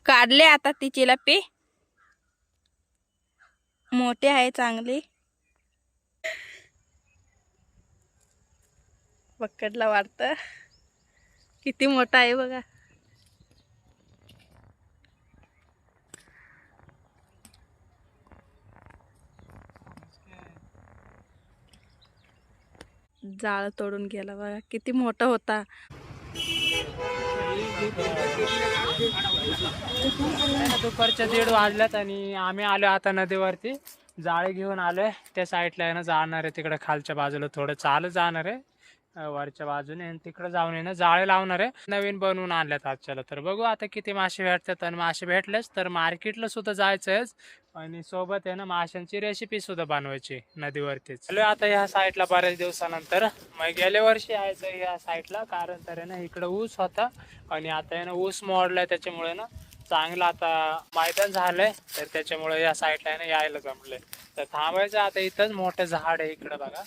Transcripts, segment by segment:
काढले आता ती चिलापी मोठे आहे चांगली. पकडला वाटतं. किती मोठा आहे बघा. जाळ तोडून गेला बघा. किती मोठा होता. दुपारच्या 1:30 वाजल्यात आणि आम्ही आलो आता नदीवरती. जाळे घेऊन आलोय. त्या साईडला आहे ना जाणार आहे, तिकडे खालच्या बाजूला थोडं चालत जाणार आहे वरच्या बाजूने, आणि तिकडे जाऊन आहे ना जाळे लावणार आहे. नवीन बनवून आणल्यात आजच्याला. तर बघू आता किती मासे भेटतात. आणि मासे भेटलेच तर मार्केटला सुद्धा जायचंच, आणि सोबत आहे ना माशांची रेसिपी सुद्धा बनवायची नदीवरतीच. आलोय आता ह्या साईडला बऱ्याच दिवसानंतर. मग गेल्या वर्षी यायचं ह्या साईडला, कारण तर आहे ना इकडं ऊस होता आणि आता आहे ना ऊस मोडलाय, त्याच्यामुळे ना चांगलं आता मैदान झालंय. तर त्याच्यामुळे या साईडला आहे ना यायला जमलंय. तर थांबायचं आता. इथंच मोठं झाड आहे इकडं बघा,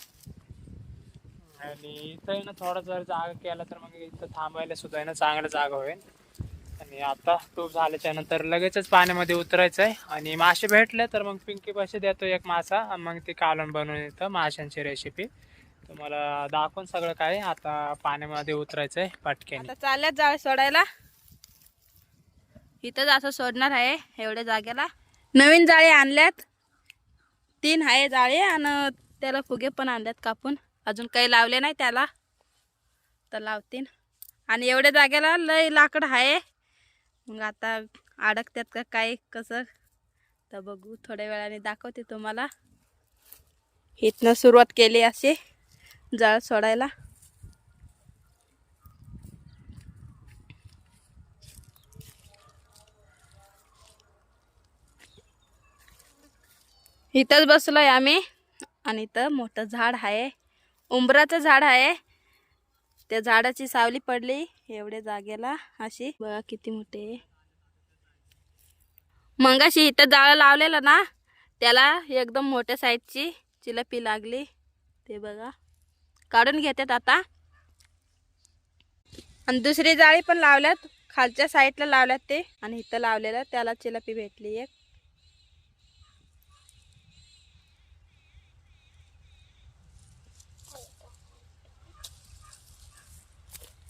आणि इथं आहे ना थोडा जर जागा केला तर मग इथं थांबायला सुद्धा आहे ना चांगलं जागा होईल. आणि आता टूप झाल्याच्या नंतर लगेचच पाण्यामध्ये उतरायचं आहे. आणि मासे भेटले तर मग पिंकी पाशी देतो एक मासा, आणि मग ती कालवण बनवून येतं माशांची रेसिपी. तुम्हाला दाखवून सगळं काय. आता पाण्यामध्ये उतरायचं आहे पटक्याने. आता चालल्यात जाळे सोडायला. इथंच असं सोडणार आहे एवढ्या जागेला. नवीन जाळे आणल्यात. 3 आहे जाळे, आणि त्याला फुगे पण आणल्यात कापून. अजून काही लावले नाही त्याला, तर लावतील. आणि एवढ्या जागेला लय लाकड आहे. मग आता अडकत्यात का काय कसं तर बघू. थोड्या वेळाने दाखवते तुम्हाला. इथनं सुरुवात केली अशी जाळ सोडायला. इथंच बसलोय आम्ही. आणि इथं मोठं झाड आहे, उंबराचं झाड आहे. त्या झाडाची सावली पडली एवढ्या जागेला अशी. बघा किती मोठे. मंगाशी इथं जाळं लावलेलं ना, त्याला एकदम मोठ्या साईजची चिलापी लागली. ते बघा काढून घेतात आता. आणि दुसरी जाळी पण लावल्यात, खालच्या साईडला लावल्यात ते. आणि इथं लावलेलं त्याला चिलापी भेटली एक.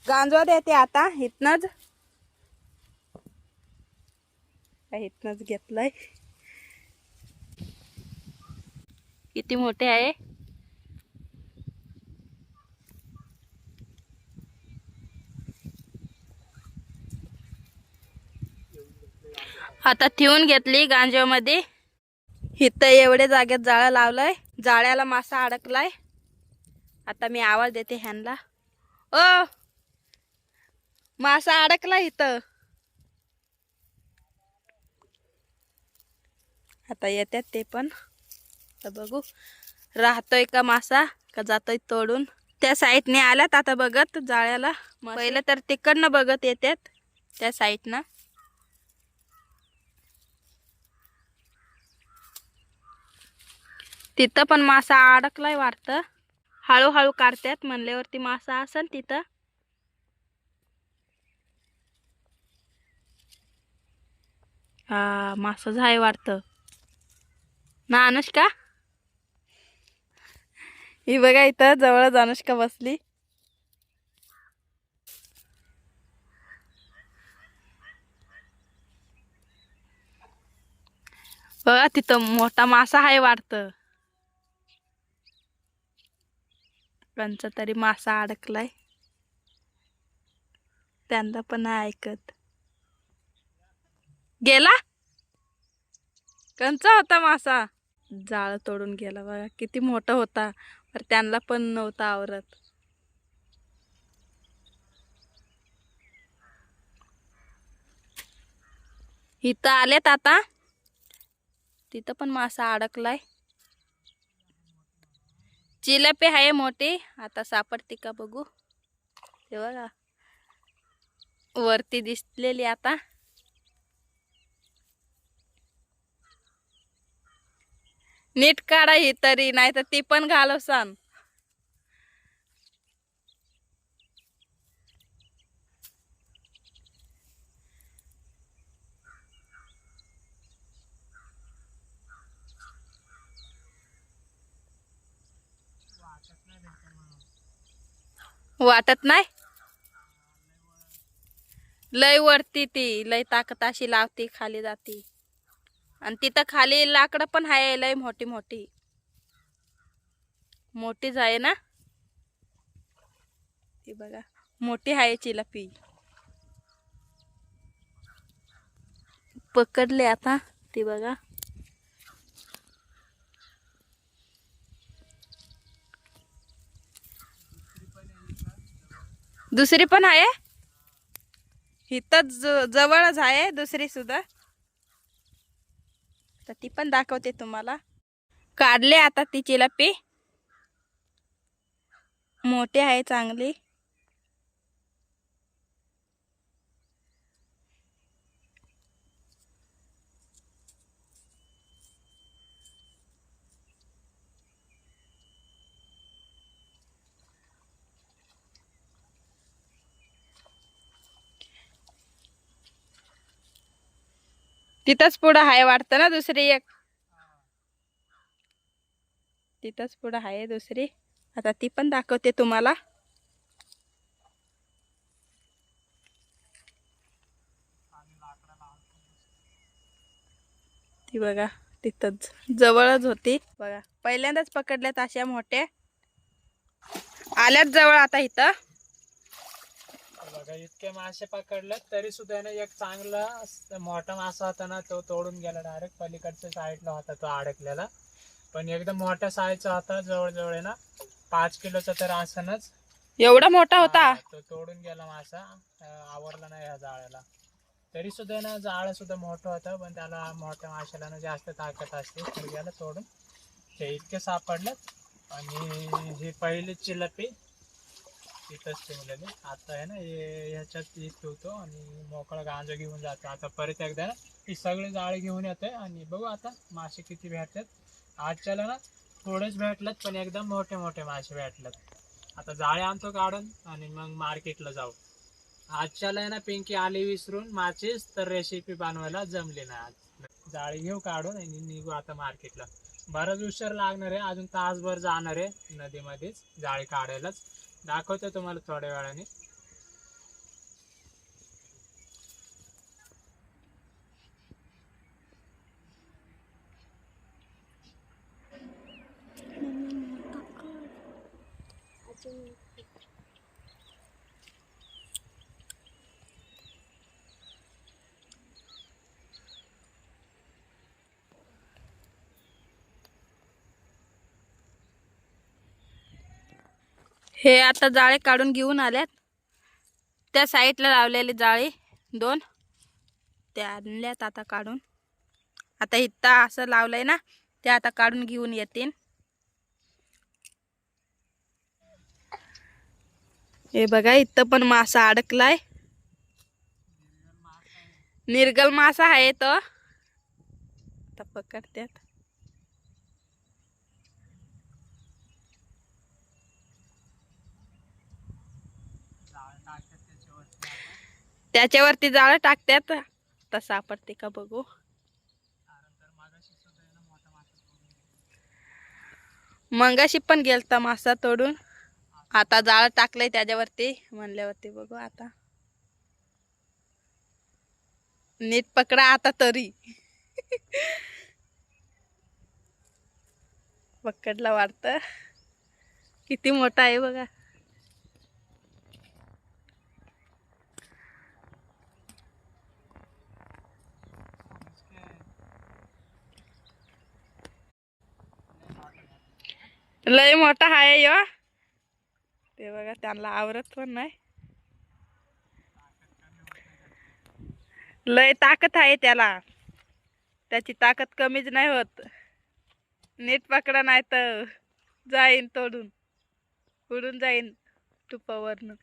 गांजवत येते आता. इथनच घेतलंय. किती मोठे आहे. आता ठेवून घेतली गांजवमध्ये. इथं एवढे जागेत जाळं लावलंय. जाळ्याला मासा अडकलाय. आता मी आवाज देते ह्यांना. ओ, मासा अडकला इथं. आता येतात ते पण. तर बघू राहतोय का मासा, का जातोय तोडून. त्या साईडने आल्यात आता बघत जाळ्याला. पहिलं तर तिकडनं बघत येतात त्या साईडनं. तिथं पण मासा अडकलाय वाटतं. हळूहळू काढतात म्हणल्यावरती मासा असेल तिथं. हा, मासाच आहे वाटतं ना. अनुष्का ही बघा, इथं जवळच अनुष्का बसली. बघा तिथं मोठा मासा आहे वाटतं. कंचा तरी मासा अडकलाय. त्यांना पण नाही ऐकत. गेला. कंचा होता मासा. जाळ तोडून गेला बघा. किती मोठा होता, पर त्यांना पण नव्हता आवरत. इथं आलेत आता. तिथं पण मासा अडकलाय. चिलापी आहे मोठी. आता सापडते का बघू. ते बघा वरती दिसलेली आता. नीट काढा ही तरी, नाही तर ती पण घालवसान. वाटत नाही. लय वरती ती लय ताकद अशी लावती खाली जाती. आणि तिथं खाली लाकडं पण आहे लय मोठी मोठी मोठीच आहे ना ती बघा. मोठी आहे चिलपी. पकडले आता ती बघा. दुसरी पण आहे इथं जवळच आहे दुसरी सुद्धा. तर ती पण दाखवते तुम्हाला. काढले आता ती चिलपी. मोठी आहे चांगली. तिथंच पुढं आहे वाटतं ना दुसरी एक. तिथंच पुढं आहे दुसरी. आता ती पण दाखवते तुम्हाला. ती बघा तिथंच जवळच होती बघा. पहिल्यांदाच पकडल्यात अशा मोठ्या. आल्यात जवळ आता इथं. बघा इतके मासे पकडले तरी सुद्धा ना एक चांगला मोठा मासा होता ना तो तोडून गेला डायरेक्ट. पलीकडच्या साईडला होता तो अडकलेला. पण एकदम मोठ्या साईजचा होता. जवळजवळ आहे ना 5 किलोचा तर असनच. एवढा मोठा होता. तो तोडून गेला मासा. आवरला नाही ह्या जाळ्याला. तरी सुद्धा ना जाळं सुद्धा मोठं होतं. पण त्याला मोठ्या माशाला ना जास्त ताकद असते. तर गेला तोडून. ते इतके सापडलेत. आणि ही पहिली चिलपी तिथंच ठेवलेली. आता आहे ना ह्याच्यात ती ठेवतो आणि मोकळा गांजा घेऊन जातो. आता परत एकदा ना ही सगळी जाळे घेऊन येते आणि बघू आता मासे किती भेटतात. आजच्याला ना थोडेच भेटलेत पण एकदम मोठे मोठे मासे भेटलेत. आता जाळे आणतो काढून आणि मग मार्केटला जाऊ. आजच्याला आहे ना पिंकी आली विसरून माचीस तर रेसिपी बनवायला जमली नाही. आज जाळी घेऊ काढून आणि निघू आता मार्केटला. बराच उशीर लागणार आहे. अजून तासभर जाणार आहे नदीमध्येच जाळी काढायलाच. दाखवतो तुम्हाला थोड्या वेळाने. हे आता जाळे काढून घेऊन आल्यात. त्या साईडला लावलेली जाळी 2 त्या आणल्यात आता काढून. आता इथं असं लावलंय ना ते आता काढून घेऊन येतील. हे बघा इथं पण मासा अडकलाय. निर्गल मासा आहे तो. आता पकडतात. त्याच्यावरती जाळं टाकतात. तर सापडते का बघू. मंगाशी पण गेलता मासा तोडून. आता जाळं टाकलंय त्याच्यावरती म्हणल्यावरती बघू आता. नीट पकडा आता तरी. पकडला वाटतं. किती मोठा आहे बघा. लय मोठा आहे यो. ते बघा त्यांना आवरत पण नाही. लय ताकद आहे त्याला. त्याची ताकद कमीच नाही होत. नीट पकडा नाही तर जाईन तोडून. उडून जाईन तुपावरनं.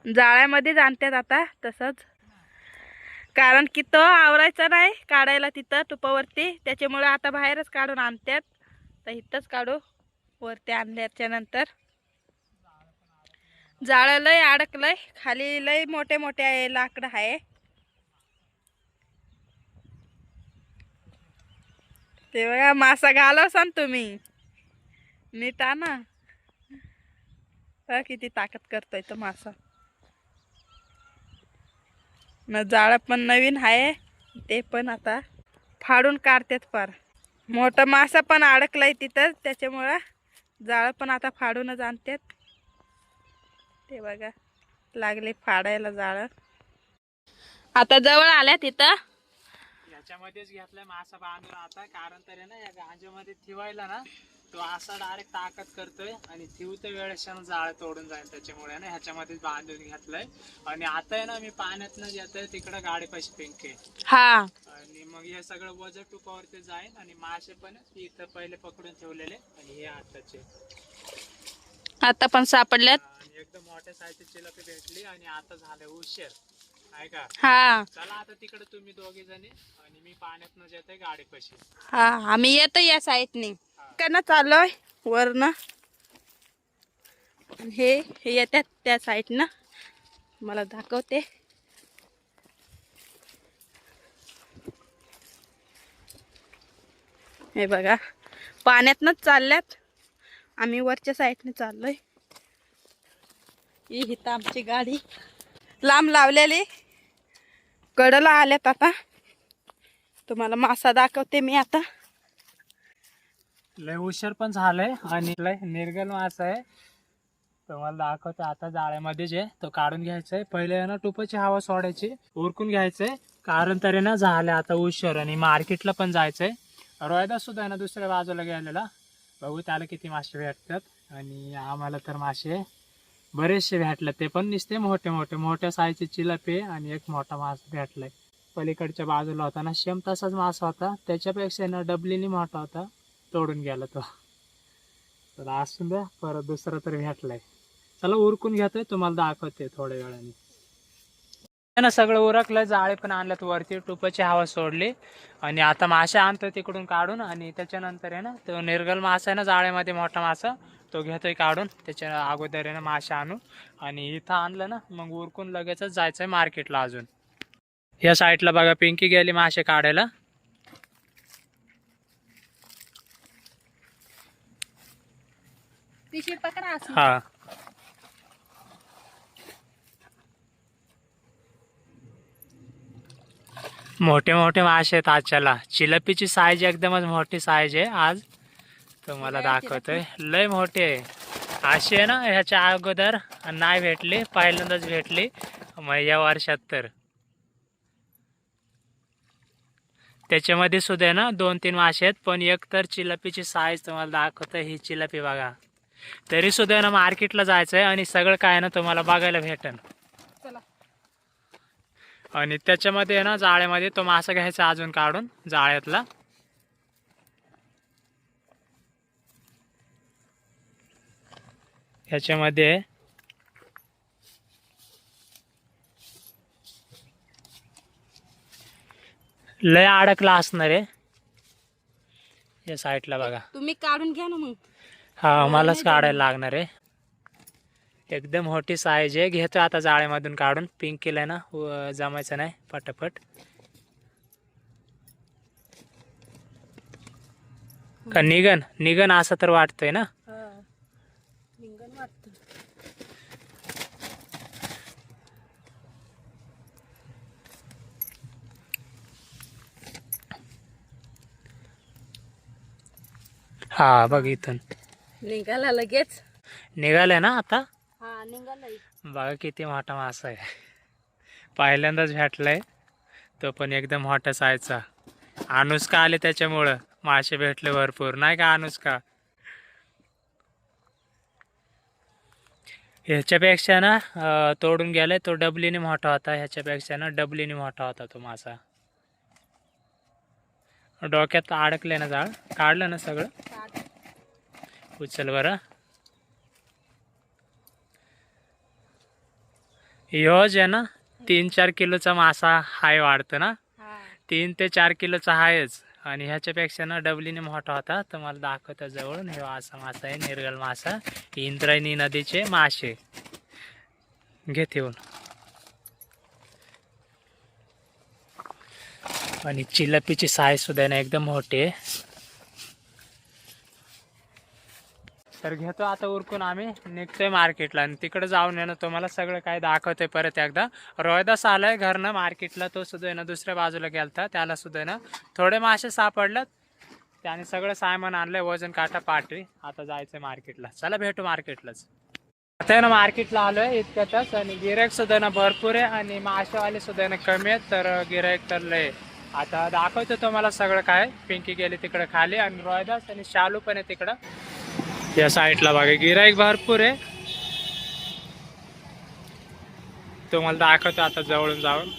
जाळ्यामध्ये आणतात आता तसंच. कारण की तो आवरायचा नाही काढायला तिथं तुपावरती. त्याच्यामुळे आता बाहेरच काढून आणतात. तर इथंच काढू वरती आणल्याच्या नंतर. जाळं लय अडकलंय. खाली लय मोठे मोठे आहे लाकडं आहे. ते बघा मासा घालवसान तुम्ही. नीट आणा. बघा किती ताकद करतोय तो मासा. न जाळं पण नवीन आहे, ते पण आता फाडून काढतात फार. मोठा मासा पण अडकलाय तिथं, त्याच्यामुळं जाळं पण आता फाडूनच आणतात. ते बघा लागले फाडायला जाळं. आता जवळ आल्या तिथं. याच्यामध्येच घेतलाय मासा बांधून आता, कारण तर आहे ना या गांजामध्ये ठेवायला ना तो असा डायरेक्ट ताकद करतोय आणि ठेवते वेळेस जाळ तोडून जाईल, त्याच्यामुळे ना ह्याच्यामध्येच बांधून घेतलंय. आणि आता आहे ना मी पाण्यातनं येतोय तिकडे गाडीपाशी पिंके हा, आणि मग हे सगळं वजन टुपावरती जाईल आणि मासे पण इथं पहिले पकडून ठेवलेले आणि हे आताचे आता पण सापडल्यात. आणि एकदम मोठ्या साईजची चिलपी भेटली आणि आता झालं उशीर आहे का. हा, चला आता तिकडे तुम्ही दोघे जणी आणि मी पाण्यातनं येतोय गाडीपाशी. हा आम्ही येतो या साईडने. त्यांना चाललोय वरनं. हे येतात त्या साईडनं, मला दाखवते. हे बघा पाण्यातनच चालल्यात, आम्ही वरच्या साईडने चाललोय. ही इथं आमची गाडी लांब लावलेली, कडला आल्यात. आता तुम्हाला मासा दाखवते मी. आता लय उशीर पण झालंय आणि लय निर्गल मासा आहे, तुम्हाला दाखवतो. आता जाळ्यामध्येच आहे, तो काढून घ्यायचा आहे. पहिले ना टुपाची हवा सोडायची, उरकून घ्यायचंय, कारण तरी ना झालं आता उशीर आणि मार्केटला पण जायचंय. रोयदा सुद्धा ना दुसऱ्या बाजूला गेलेला, बघू त्याला किती मासे भेटतात. आणि आम्हाला तर मासे बरेचसे भेटले, ते पण नुसते मोठे मोठे मोठ्या साईजचे चिलपे आणि एक मोठा मासा भेटलाय. पलीकडच्या बाजूला होता ना सेम तसाच मासा होता, त्याच्यापेक्षा ना डबलीने मोठा होता, तोडून गेला तो. तर असून द्या, परत दुसरा तर भेटलाय. चला उरकून घेतोय, तुम्हाला दाखवते थोड्या वेळाने. ना सगळं उरकलं, जाळे पण आणल्यात वरती, टुपाची हवा सोडली आणि आता मासे आणतोय तिकडून काढून. आणि त्याच्यानंतर आहे ना तो निर्गल मासा आहे ना जाळ्यामध्ये मोठा मासा, तो घेतोय काढून. त्याच्या अगोदर आहे ना मासे आणू आणि इथं आणलं ना मग उरकून लगेचच जायचंय मार्केटला. अजून या साईडला बघा पिंकी गेली मासे काढायला. हा, मोठे मोठे मासे आहेत आजच्याला. चिलपीची साईज एकदमच मोठी साईज आहे आज, तुम्हाला दाखवतोय. लय मोठे आहे अशी आहे ना, ह्याच्या अगोदर नाही भेटली, पहिल्यांदाच भेटली मग या वर्षात. तर त्याच्यामध्ये सुद्धा आहे ना 2-3 मासे आहेत, पण एक तर चिलपीची साईज तुम्हाला दाखवतोय. ही चिलपी बघा, तरी सुद्धा ना मार्केटला जायचंय आणि सगळं काय ना तुम्हाला बघायला भेटेल. आणि त्याच्यामध्ये आहे ना जाळ्यामध्ये तो मासा घ्यायचा अजून काढून जाळ्यातला. ह्याच्यामध्ये लय अडकला असणार आहे. या साईडला बघा, तुम्ही काढून घ्या ना मग. हा मलाच काढायला लागणार आहे. एकदम मोठी साईज आहे, घेतो आता जाळ्यामधून काढून. पिंकीला ना जमायचं नाही पटापट. का निघन असं तर वाटतंय ना. हा बघ इथून निघाला लगेच. निघालंय ना आता. हा निघालाय. बघा किती मोठा मासा आहे, पहिल्यांदाच भेटलाय, तो पण एकदम मोठ्या साईजचा. अनुष्का आले त्याच्यामुळं मासे भेटले भरपूर, नाही का अनुष्का. ह्याच्यापेक्षा ना तोडून गेलाय तो डबलीने मोठा होता, ह्याच्यापेक्षा ना डबलीने मोठा होता तो मासा. डोक्यात अडकले ना जाळ, काढलं ना सगळं. उचल बरं. ह्योज आहे ना 3-4 किलोचा मासा हाय वाढतं ना, 3 ते 4 किलोचा हायच. आणि ह्याच्यापेक्षा ना डबलीने मोठा होता. तुम्हाला दाखवता जवळून. हे असा मासा आहे, निर्गल मासा, इंद्रायणी नदीचे मासे. घे ठेवून. आणि चिलपीची साईज सुद्धा ना एकदम मोठी आहे. तर घेतो आता उरकून आम्ही निघतोय मार्केटला आणि तिकडे जाऊन आहे ना तुम्हाला सगळं काय दाखवतोय परत एकदा. रोहिदास आलाय घरनं मार्केटला, तो सुद्धा आहे ना दुसऱ्या बाजूला गेलता, त्याला सुद्धा आहे ना थोडे मासे सापडल्यात, त्याने सगळं सामान आणलंय, वजन काटा पाटरी. आता जायचंय मार्केटला, चला भेटू मार्केटलाच. आता आहे ना मार्केटला आलोय इतक्यातच आणि गिराईक सुद्धा ना भरपूर आहे आणि मासेवाले सुद्धा ना कमी आहेत, तर गिराईक तर लय. आता दाखवतो तुम्हाला सगळं काय. पिंकी गेली तिकडं खाली आणि रोहिदास आणि शालू पण आहे तिकडं या साईडला. बघा गिराईक भरपूर आहे, तुम्हाला दाखवतो आता जवळून जाऊन.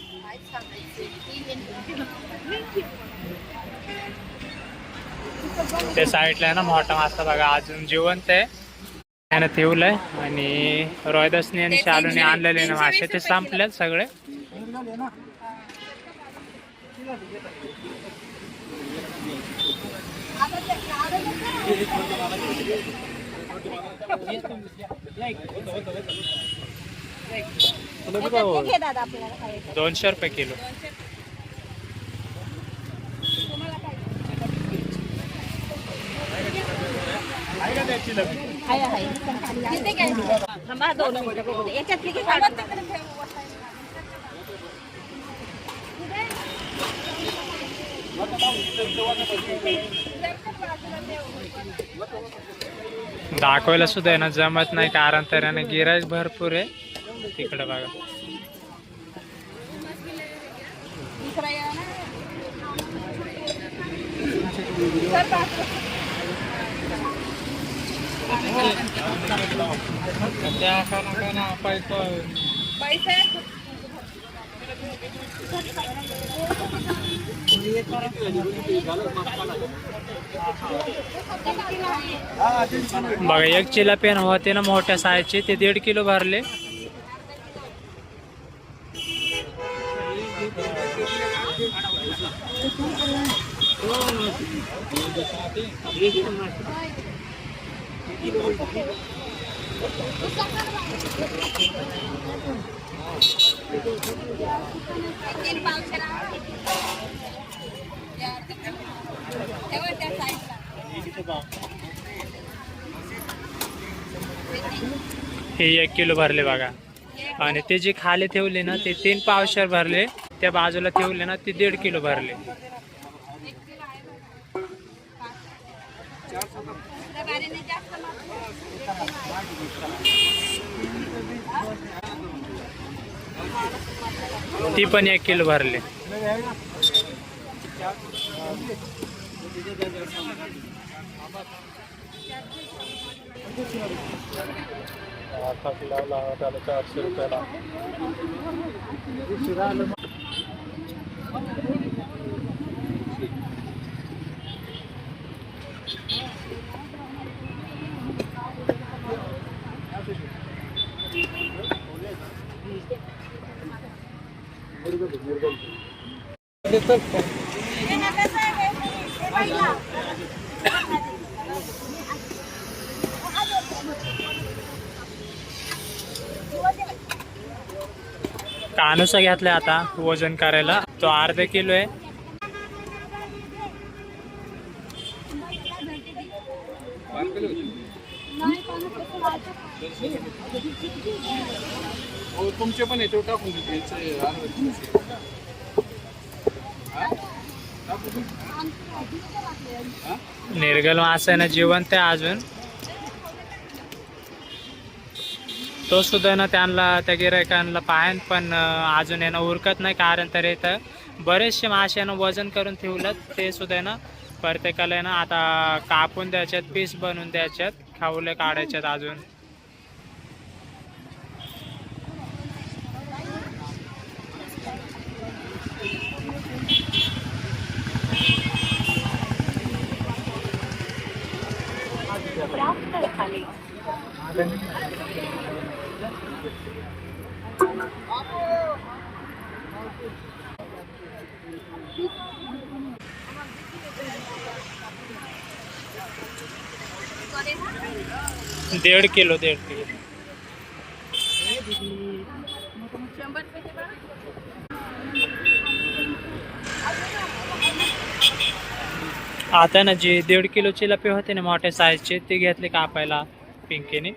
त्या साईडला आहे ना मोठा मासा बघा अजून जिवंत आहे, त्यानं ठेवलंय. आणि रोहिदासने आणि शालूने आणलेले ना मासे ते संपले सगळे. ₹200 किलो. दाखवायला सुद्धा आहे ना जमत नाही, कारण तर याने गिराईक भरपूर आहे तिकडे बघा. बघा एक चिलापिन होते ना मोठ्या साईजचे, ते 1.5 किलो भरले. हे 1 किलो भरले बघा. आणि ते जे खाली ठेवले ना ते 3 पावशेर भरले, त्या बाजूला ठेवले ना ते 1.5 किलो भरले. ती पण 1 किलो भरले. कानुसा घेतलाय आता वजन करायला, तो अर्धा किलो आहे. तुमचे पण येतो टाकून निर्गल मासा आहे ना जिवंत आहे अजून, तो सुद्धा ना त्यांना त्या गिरायकांना पाहन पण अजून आहे ना उरकत नाही, कारण तर इथं बरेचसे मासे ना वजन करून ठेवलं, ते सुद्धा आहे ना प्रत्येकाला आहे ना आता कापून द्यायच्यात, पीस बनवून द्यायच्यात, खाऊले काढायच्यात अजून. डेढ़ किलो आता ना जी 1.5 किलोची लपी होती ना मोठ्या साईजची ती घेतली कापायला पिंकीने.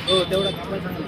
हो तेवढा कापला चांगला.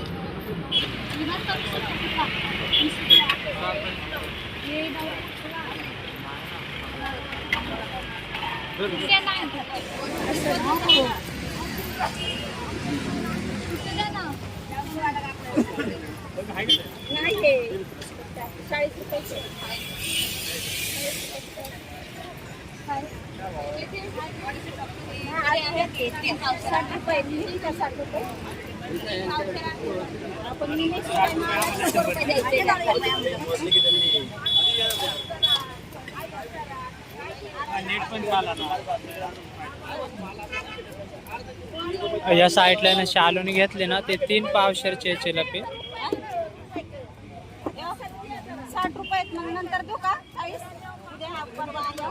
या साईडला ना शालूने घेतली ना ते 3 पावशेरचे चिलपी. 60 रुपये मग नंतर देऊ का 40 उद्या हा परवा बघा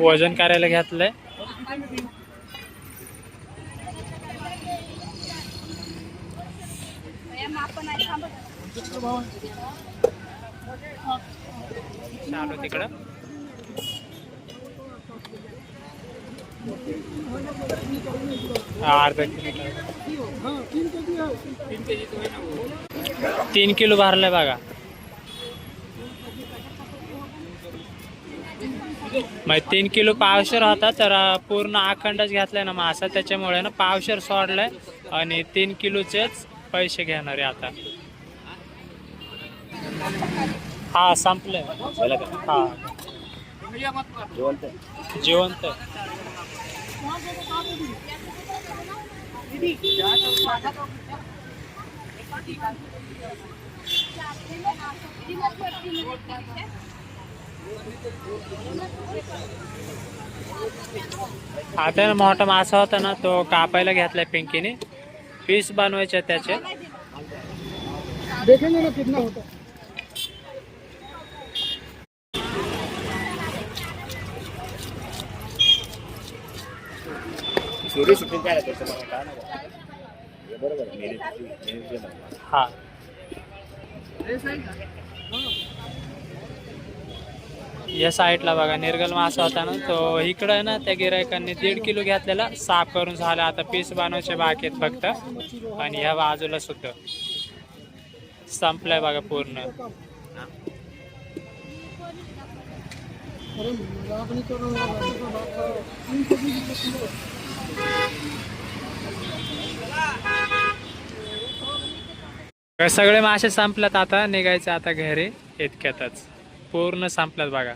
वजन करायला घेतलंय. चालू तिकडं अर्धा किलो 3 किलो भरलाय बघा. मग 3 किलो पावशेर होता तर पूर्ण अखंडच घेतलाय ना मासा, त्याच्यामुळे ना पावशेर सोडलाय आणि 3 किलोचेच पैसे घेणार आहे आता. हा संपलंय. हा जिवंत आता ना मोठा मासा होता ना तो कापायला घेतलाय पिंकीने. पीस बनवायचे त्याचे. देखेंगे ना कितना होता. हा या साईडला बघा निर्गल मासा होता ना तो इकडं ना त्या गिरायकांनी 1.5 किलो घेतलेला साफ करून झाला. आता पीस बनवायचे बाकी आहेत फक्त. आणि ह्या बाजूला सुद्धा संपलाय बघा पूर्ण. सगळे मासे संपल्यात. आता निघायचे आता घरी इतक्यातच. पूर्ण संपल्यात बघा.